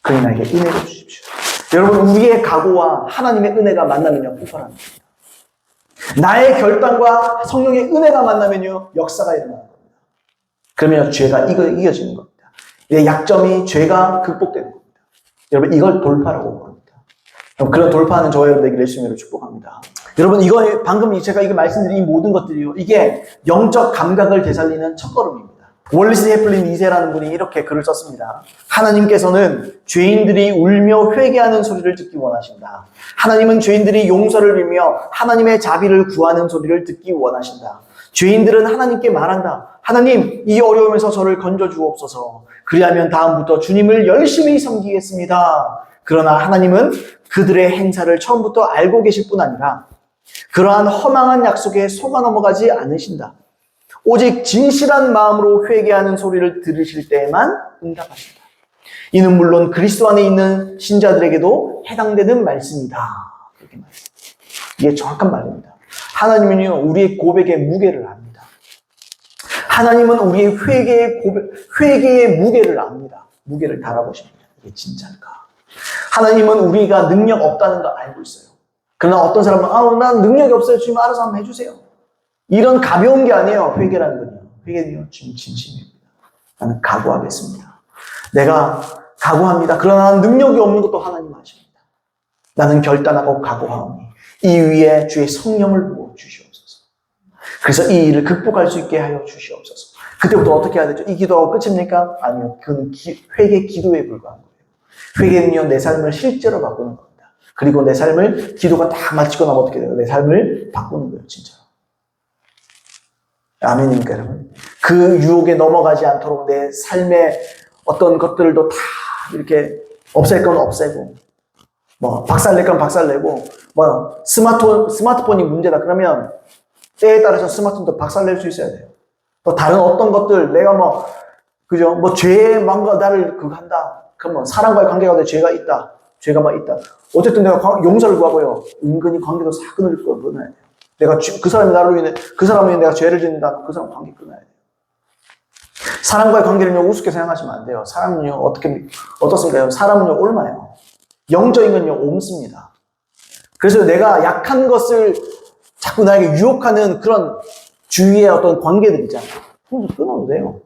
그러니 나에게 은혜를 주십시오. 여러분, 우리의 각오와 하나님의 은혜가 만나면요, 폭발합니다. 나의 결단과 성령의 은혜가 만나면요, 역사가 일어나는 겁니다. 그러면 죄가 이겨지는 겁니다. 내 약점이 죄가 극복되는 겁니다. 여러분, 이걸 돌파라고 부릅니다. 그런 돌파하는 저와 여러분 되기를 예수님으로 축복합니다. 여러분, 방금 제가 말씀드린 이 모든 것들이요, 이게 영적 감각을 되살리는 첫걸음입니다. 월리스 해플린 2세라는 분이 이렇게 글을 썼습니다. 하나님께서는 죄인들이 울며 회개하는 소리를 듣기 원하신다. 하나님은 죄인들이 용서를 빌며 하나님의 자비를 구하는 소리를 듣기 원하신다. 죄인들은 하나님께 말한다. 하나님, 이 어려움에서 저를 건져주옵소서. 그리하면 다음부터 주님을 열심히 섬기겠습니다. 그러나 하나님은 그들의 행사를 처음부터 알고 계실 뿐 아니라 그러한 허망한 약속에 속아 넘어가지 않으신다. 오직 진실한 마음으로 회개하는 소리를 들으실 때에만 응답하신다. 이는 물론 그리스도 안에 있는 신자들에게도 해당되는 말씀이다. 그렇게 말씀합니다. 이게 정확한 말입니다. 하나님은요, 우리의 고백의 무게를 압니다. 하나님은 우리의 회개의 무게를 압니다. 무게를 달아보십니다. 이게 진짜일까? 하나님은 우리가 능력 없다는 거 알고 있어요. 그러나 어떤 사람은 난 능력이 없어요. 주님 알아서 한번 해주세요. 이런 가벼운 게 아니에요. 회개라는 건요. 회개는요, 주님 진심입니다. 나는 각오하겠습니다. 내가 각오합니다. 그러나 나는 능력이 없는 것도 하나님 아십니다. 나는 결단하고 각오하오니 이 위에 주의 성령을 부어 주시옵소서. 그래서 이 일을 극복할 수 있게 하여 주시옵소서. 그때부터 어떻게 해야 되죠? 이 기도하고 끝입니까? 아니요. 그건 회개 기도에 불과한 거예요. 회개는요, 내 삶을 실제로 바꾸는 겁니다. 그리고 내 삶을 기도가 다 마치고 나면 어떻게 돼요? 내 삶을 바꾸는 거예요, 진짜로. 아멘입니까, 여러분? 그 유혹에 넘어가지 않도록 내 삶의 어떤 것들도 다 이렇게 없앨 건 없애고, 박살낼 건 박살내고, 스마트폰이 문제다. 그러면 때에 따라서 스마트폰도 박살낼 수 있어야 돼요. 또 다른 어떤 것들, 내가 뭐, 그죠? 뭐, 죄에 뭔가 나를 그거 한다. 그러면 사람과의 관계가 내 죄가 있다. 죄가 막 있다. 어쨌든 내가 용서를 구하고요. 은근히 관계도 싹 끊어야 돼요. 내가 그 사람이 나로 인해, 그 사람으로 인해 내가 죄를 짓는다. 그 사람 관계 끊어야 돼요. 사람과의 관계를요, 우습게 생각하시면 안 돼요. 사람은요, 어떻습니까? 사람은요, 옮아요. 영적인 건요, 옮습니다. 그래서 내가 약한 것을 자꾸 나에게 유혹하는 그런 주위의 어떤 관계들 있잖아요. 끊어도 돼요.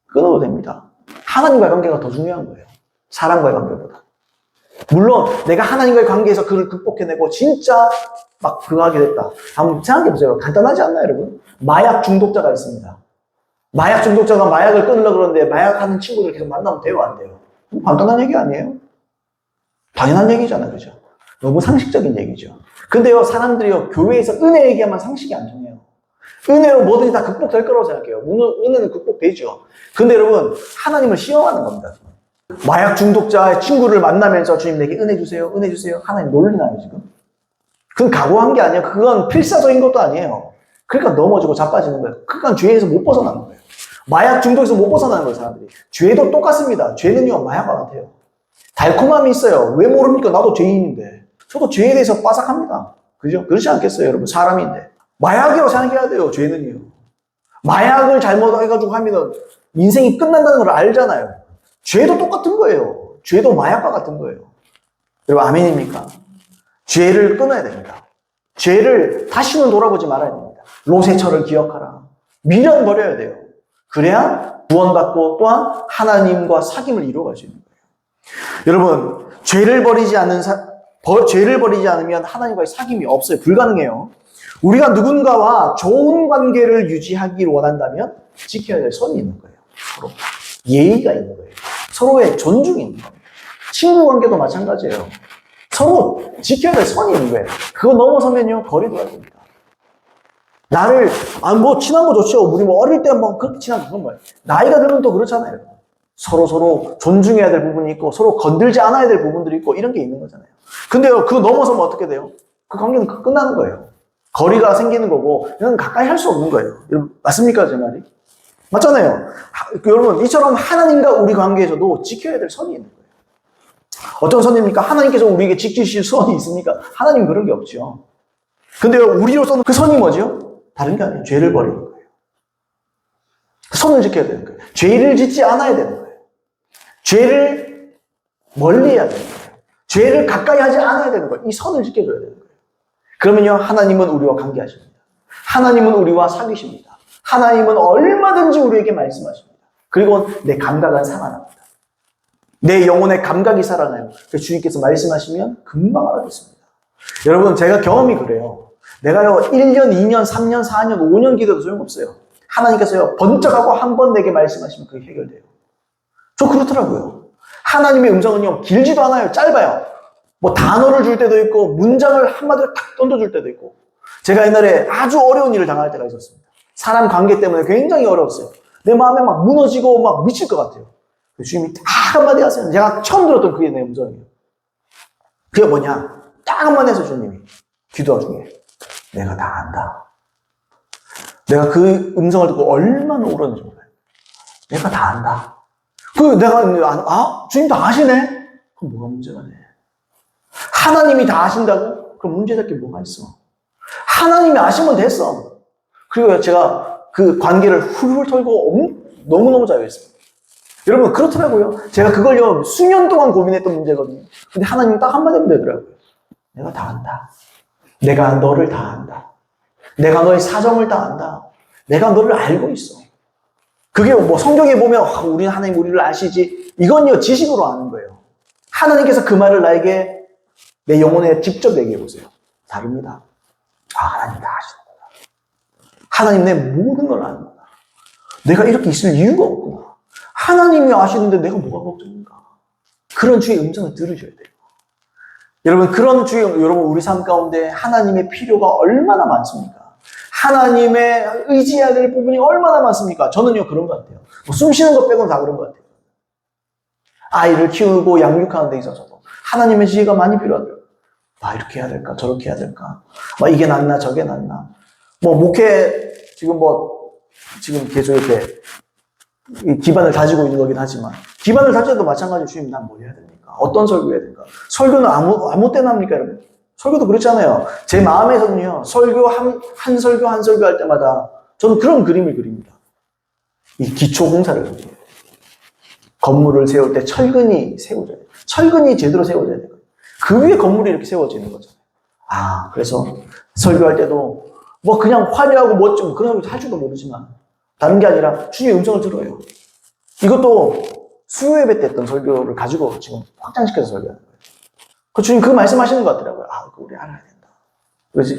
끊어도 됩니다. 하나님과의 관계가 더 중요한 거예요. 사람과의 관계보다. 물론 내가 하나님과의 관계에서 그를 극복해내고 진짜 막 그거 하게 됐다. 한번 생각해보세요. 간단하지 않나요, 여러분? 마약 중독자가 있습니다. 마약 중독자가 마약을 끊으려고 그러는데 마약하는 친구들 계속 만나면 돼요, 안 돼요? 간단한 얘기 아니에요? 당연한 얘기잖아요, 그죠? 너무 상식적인 얘기죠. 근데요, 사람들이요, 교회에서 은혜 얘기하면 상식이 안 통해요. 은혜로 뭐든지 다 극복될 거라고 생각해요. 은혜는 극복되죠. 근데 여러분, 하나님을 시험하는 겁니다. 마약 중독자의 친구를 만나면서 주님 내게 은혜 주세요, 은혜 주세요. 하나님 놀리나요, 지금? 그건 각오한 게 아니에요. 그건 필사적인 것도 아니에요. 그러니까 넘어지고 자빠지는 거예요. 그러니까 죄에서 못 벗어나는 거예요. 마약 중독에서 못 벗어나는 거예요, 사람들이. 죄도 똑같습니다. 죄는요, 마약과 같아요. 달콤함이 있어요. 왜 모릅니까? 나도 죄인인데. 저도 죄에 대해서 빠삭합니다. 그죠? 그렇지 않겠어요, 여러분? 사람인데. 마약이라고 생각해야 돼요, 죄는요. 마약을 잘못해가지고 하면 인생이 끝난다는 걸 알잖아요. 죄도 똑같은 거예요. 죄도 마약과 같은 거예요. 여러분, 아멘입니까? 죄를 끊어야 됩니다. 죄를 다시는 돌아보지 말아야 됩니다. 롯의 기억하라. 미련 버려야 돼요. 그래야 구원받고 또한 하나님과 사귐을 이루어갈 수 있는 거예요. 여러분, 죄를 버리지 않으면 하나님과의 사귐이 없어요. 불가능해요. 우리가 누군가와 좋은 관계를 유지하기를 원한다면 지켜야 될 선이 있는 거예요. 서로 예의가 있는 거예요. 서로의 존중이 있는 겁니다. 친구 관계도 마찬가지예요. 서로 지켜야 될 선이 있는 거예요. 그거 넘어서면요, 거리 둬야 됩니다. 나를, 친한 거 좋죠. 우리 어릴 때 그렇게 친한 그건 뭐예요? 나이가 들면 또 그렇잖아요. 서로 존중해야 될 부분이 있고, 서로 건들지 않아야 될 부분들이 있고, 이런 게 있는 거잖아요. 근데요, 그거 넘어서면 어떻게 돼요? 그 관계는 끝나는 거예요. 거리가 생기는 거고, 이건 가까이 할 수 없는 거예요. 여러분, 맞습니까, 제 말이? 맞잖아요. 여러분, 이처럼 하나님과 우리 관계에서도 지켜야 될 선이 있는 거예요. 어떤 선입니까? 하나님께서 우리에게 지키실 선이 있습니까? 하나님 그런 게 없죠. 근데요, 우리로서는 그 선이 뭐죠? 다른 게 아니에요. 죄를 버리는 거예요. 선을 지켜야 되는 거예요. 죄를 짓지 않아야 되는 거예요. 죄를 멀리 해야 되는 거예요. 죄를 가까이 하지 않아야 되는 거예요. 이 선을 지켜줘야 되는 거예요. 그러면요, 하나님은 우리와 관계하십니다. 하나님은 우리와 사귀십니다. 하나님은 얼마든지 우리에게 말씀하십니다. 그리고 내 감각은 살아납니다. 내 영혼의 감각이 살아나요. 그래서 주님께서 말씀하시면 금방 알아듣습니다. 여러분, 제가 경험이 그래요. 내가요, 1년, 2년, 3년, 4년, 5년 기도도 소용없어요. 하나님께서요, 번쩍하고 한 번 내게 말씀하시면 그게 해결돼요. 저 그렇더라고요. 하나님의 음성은요, 길지도 않아요. 짧아요. 단어를 줄 때도 있고, 문장을 한마디로 탁 던져줄 때도 있고. 제가 옛날에 아주 어려운 일을 당할 때가 있었습니다. 사람 관계 때문에 굉장히 어려웠어요. 내 마음에 막 무너지고 막 미칠 것 같아요. 주님이 딱 한마디 하세요. 제가 처음 들었던 그게 내 음성이에요. 그게 뭐냐? 딱 한마디 해서 주님이 기도 중에 내가 다 안다. 내가 그 음성을 듣고 얼마나 울었는지 몰라요. 내가 다 안다. 주님 다 아시네? 그럼 뭐가 문제가 돼? 하나님이 다 아신다고? 그럼 문제될 게 뭐가 있어? 하나님이 아시면 됐어. 그리고 제가 그 관계를 훌훌 털고 너무너무 자유했습니다. 여러분, 그렇더라고요. 제가 그걸요, 수년 동안 고민했던 문제거든요. 근데 하나님이 딱 한마디 하면 되더라고요. 내가 다 안다. 내가 너를 다 안다. 내가 너의 사정을 다 안다. 내가 너를 알고 있어. 그게 성경에 보면, 우리는 하나님 우리를 아시지. 이건요, 지식으로 아는 거예요. 하나님께서 그 말을 나에게 내 영혼에 직접 얘기해 보세요. 다릅니다. 하나님 다 아시는구나. 하나님 내 모든 걸 아는구나. 내가 이렇게 있을 이유가 없구나. 하나님이 아시는데 내가 뭐가 걱정인가. 그런 주의 음성을 들으셔야 돼요. 여러분, 여러분, 우리 삶 가운데 하나님의 필요가 얼마나 많습니까? 하나님의 의지해야 될 부분이 얼마나 많습니까? 저는요, 그런 것 같아요. 숨 쉬는 것 빼고는 다 그런 것 같아요. 아이를 키우고 양육하는 데 있어서도 하나님의 지혜가 많이 필요하더라고요. 이렇게 해야 될까? 저렇게 해야 될까? 이게 낫나? 저게 낫나? 목회, 지금 지금 계속 이렇게 이 기반을 다지고 있는 거긴 하지만, 기반을 다져도 마찬가지로 주님, 난 뭐 해야 됩니까? 어떤 설교 해야 됩니까? 설교는 아무 때나 합니까, 여러분? 설교도 그렇잖아요. 제 마음에서는요, 설교 한 설교 한 설교 할 때마다 저는 그런 그림을 그립니다. 이 기초 공사를 그려요. 건물을 세울 때 철근이 세워져야 돼요. 철근이 제대로 세워져야 돼요. 그 위에 건물이 이렇게 세워지는 거죠. 그래서 설교할 때도 뭐 그냥 화려하고 멋지고 그런 설교 할 줄도 모르지만, 다른 게 아니라 주님의 음성을 들어요. 이것도 수요 예배 때 했던 설교를 가지고 지금 확장시켜서 설교하는 거예요. 그 주님 그 말씀하시는 것 같더라고요. 그거 우리 알아야 된다. 그래서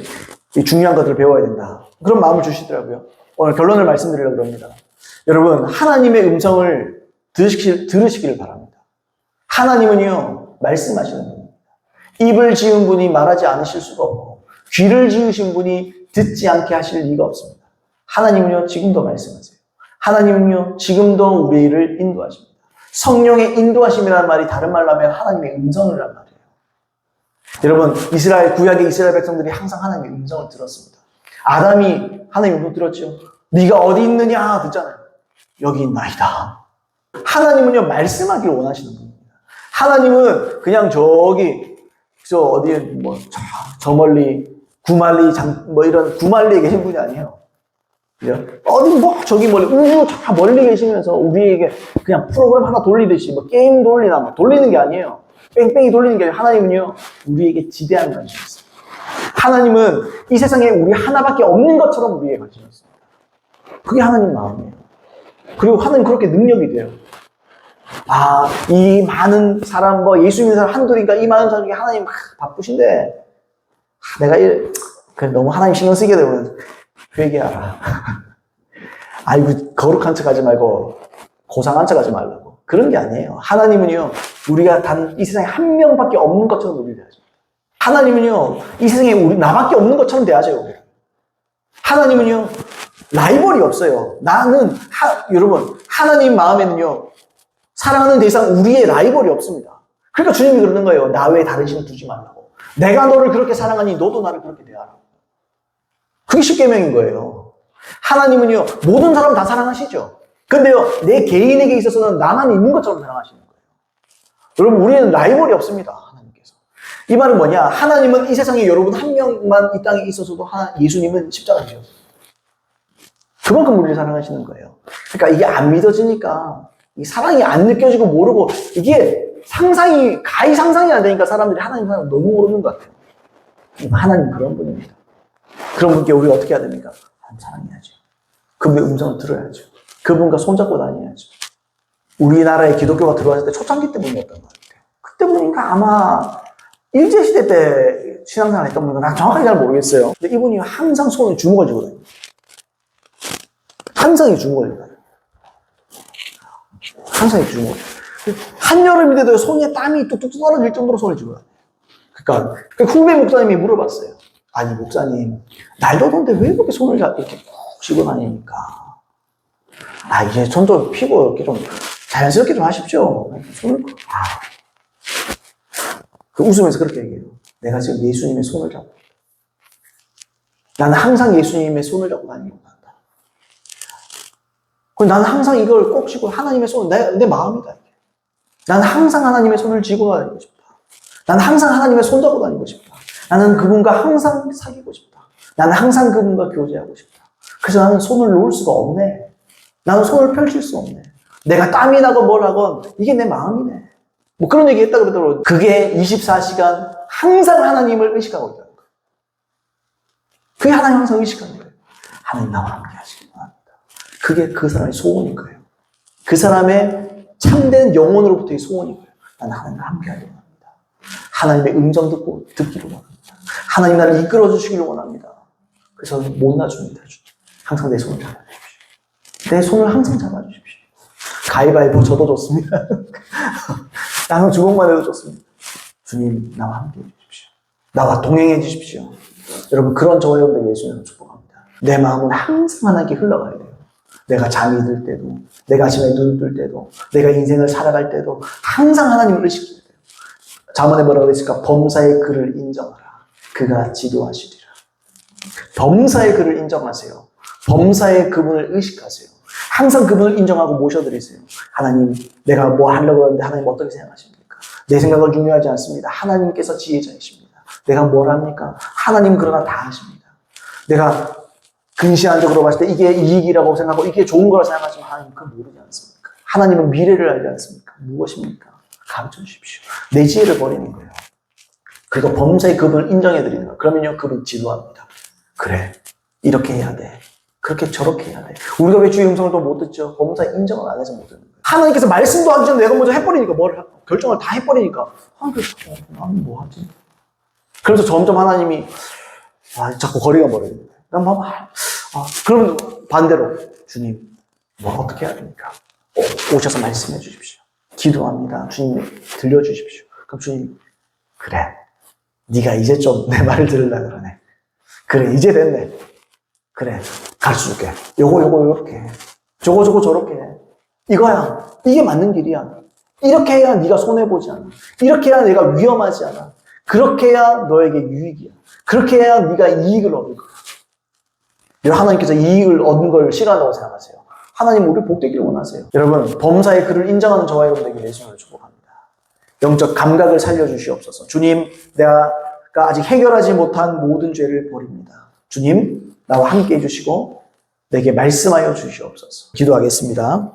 이 중요한 것들을 배워야 된다. 그런 마음을 주시더라고요. 오늘 결론을 말씀드리려고 합니다. 여러분, 하나님의 음성을 들으시기를 바랍니다. 하나님은요, 말씀하시는 분입니다. 입을 지은 분이 말하지 않으실 수가 없고, 귀를 지으신 분이 듣지 않게 하실 리가 없습니다. 하나님은요, 지금도 말씀하세요. 하나님은요, 지금도 우리를 인도하십니다. 성령의 인도하심이라는 말이 다른 말로 하면 하나님의 음성이란 말이에요. 여러분, 구약의 이스라엘 백성들이 항상 하나님의 음성을 들었습니다. 아담이 하나님의 음성 들었죠. 네가 어디 있느냐 듣잖아요. 여기 있나이다. 하나님은요, 말씀하기를 원하시는 분입니다. 하나님은 그냥 어디에 저 멀리 이런 구말리에 계신 분이 아니에요. 저기 멀리, 우주 저 멀리 계시면서 우리에게 그냥 프로그램 하나 돌리듯이, 게임 돌리는 게 아니에요. 뺑뺑이 돌리는 게 아니라 하나님은요, 우리에게 지대한 관심이 있어요. 하나님은 이 세상에 우리 하나밖에 없는 것처럼 우리에게 관심이 있습니다. 그게 하나님 마음이에요. 그리고 하나님 그렇게 능력이 돼요. 이 많은 사람, 예수 믿는 사람 한둘이니까 이 많은 사람 중에 하나님 바쁘신데, 내가 너무 하나님 신경 쓰게 되면 회개하라. 거룩한 척 하지 말고 고상한 척 하지 말라고. 그런 게 아니에요. 하나님은요, 우리가 단 이 세상에 한 명밖에 없는 것처럼 우리를 대하십니다. 하나님은요, 이 세상에 나밖에 없는 것처럼 대하셔요. 하나님은요, 라이벌이 없어요. 여러분, 하나님 마음에는요, 사랑하는 대 이상 우리의 라이벌이 없습니다. 그러니까 주님이 그러는 거예요. 나 외에 다른 신을 두지 말라고. 내가 너를 그렇게 사랑하니 너도 나를 그렇게 대하라. 그게 십계명인 거예요. 하나님은요, 모든 사람 다 사랑하시죠. 근데요, 내 개인에게 있어서는 나만 있는 것처럼 사랑하시는 거예요. 여러분, 우리는 라이벌이 없습니다. 하나님께서. 이 말은 뭐냐? 하나님은 이 세상에 여러분 한 명만 이 땅에 있어서도 예수님은 십자가에 지셨어요. 그만큼 우리를 사랑하시는 거예요. 그러니까 이게 안 믿어지니까, 이 사랑이 안 느껴지고 모르고, 이게 가히 상상이 안 되니까 사람들이 하나님 사랑 너무 모르는 것 같아요. 하나님 그런 분입니다. 그런 분께 우리가 어떻게 해야 됩니까? 하나님 사랑해야죠. 그분의 음성을 들어야죠. 그분과 손잡고 다녀야죠. 우리나라에 기독교가 들어왔을 때 초창기 때문이었던 것 같아요. 그때 보니까 아마 일제시대 때 신앙생활 했던 분은 난 정확하게 잘 모르겠어요. 근데 이분이 항상 손에 주먹을 쥐고 다녀요. 항상 이 주먹을 쥐고 다녀요. 항상 이 주먹을. 한여름인데도 손에 땀이 뚝뚝 떨어질 정도로 손을 쥐고 다녀요. 그러니까 후배 목사님이 물어봤어요. 아니 목사님, 날도 더운데 왜 그렇게 손을 이렇게 푹 쥐고 다니니까? 이제 손도 피고 이렇게 좀 자연스럽게 좀 하십시오. 손을 웃으면서 그렇게 얘기해요. 내가 지금 예수님의 손을 잡고 있다. 나는 항상 예수님의 손을 잡고 다니고 간다. 나는 항상 이걸 꼭 쥐고 하나님의 손, 내 마음이다. 나는 항상 하나님의 손을 쥐고 다니고 싶다. 나는 항상 하나님의 손 잡고 다니고 싶다. 나는 그분과 항상 사귀고 싶다. 나는 항상 그분과 교제하고 싶다. 그래서 나는 손을 놓을 수가 없네. 나는 손을 펼칠 수 없네. 내가 땀이 나고 뭘 하건 이게 내 마음이네. 그런 얘기 했다 그러더라고요. 그게 24시간 항상 하나님을 의식하고 있다는 거예요. 그게 하나님 항상 의식하는 거예요. 하나님 나와 함께 하시길 바랍니다. 그게 그 사람의 소원인 거예요. 그 사람의 참된 영혼으로부터의 소원인 거예요. 나는 하나님과 함께 하기를 원합니다. 하나님의 음성 듣기를 원합니다. 하나님 나를 이끌어 주시기를 원합니다. 그래서 못 놔줍니다. 항상 내 손을 잡아주십시오. 내 손을 항상 잡아주십시오. 가위바위보 저도 좋습니다. 나는 주먹만 해도 좋습니다. 주님 나와 함께 해주십시오. 나와 동행해 주십시오. 여러분 그런 저와 여러분들 예수님을 축복합니다. 내 마음은 항상 하나님께 흘러가야 돼요. 내가 잠이 들 때도, 내가 아침에 눈 뜰 때도, 내가 인생을 살아갈 때도 항상 하나님을 의식해야 돼요. 자문에 뭐라고 했을까? 범사의 그를 인정하라. 그가 지도하시리라. 범사의 그를 인정하세요. 범사의 그분을 의식하세요. 항상 그분을 인정하고 모셔드리세요. 하나님, 내가 뭐 하려고 하는데 하나님 어떻게 생각하십니까? 내 생각은 중요하지 않습니다. 하나님께서 지혜자이십니다. 내가 뭘 합니까? 하나님 그러나 다 하십니다. 내가 근시안적으로 봤을 때 이게 이익이라고 생각하고 이게 좋은 거라고 생각하지만 하나님 그건 모르지 않습니까? 하나님은 미래를 알지 않습니까? 무엇입니까? 가르쳐 주십시오. 내 지혜를 버리는 거예요. 그리고 범사의 그분을 인정해드리는 거예요. 그러면요, 그분 지도합니다. 그래, 이렇게 해야 돼. 그렇게 저렇게 해야 돼. 우리가 왜 주의 음성을 또 못 듣죠? 범사 인정을 안 해서 못 듣는 거예요. 하나님께서 말씀도 하기 전에 내가 먼저 해버리니까 결정을 다 해버리니까 나는 뭐 하지? 그래서 점점 하나님이 자꾸 거리가 멀어져요. 그러면 반대로 주님 뭐 어떻게 해야 됩니까? 오셔서 말씀해 주십시오. 기도합니다. 주님 들려주십시오. 그럼 주님 그래 네가 이제 좀 내 말을 들으려고 그러네. 그래 이제 됐네. 그래 가르쳐줄게. 요거 요렇게 저거 저렇게 해. 이거야. 이게 맞는 길이야. 이렇게 해야 네가 손해보지 않아. 이렇게 해야 내가 위험하지 않아. 그렇게 해야 너에게 유익이야. 그렇게 해야 네가 이익을 얻을 거야. 하나님께서 이익을 얻는 걸 싫어한다고 생각하세요. 하나님 우리 복되기를 원하세요. 여러분 범사의 그를 인정하는 저와 여러분에게 예수님을 축복합니다. 영적 감각을 살려주시옵소서. 주님 내가 아직 해결하지 못한 모든 죄를 버립니다. 주님 나와 함께 해주시고 내게 말씀하여 주시옵소서. 기도하겠습니다.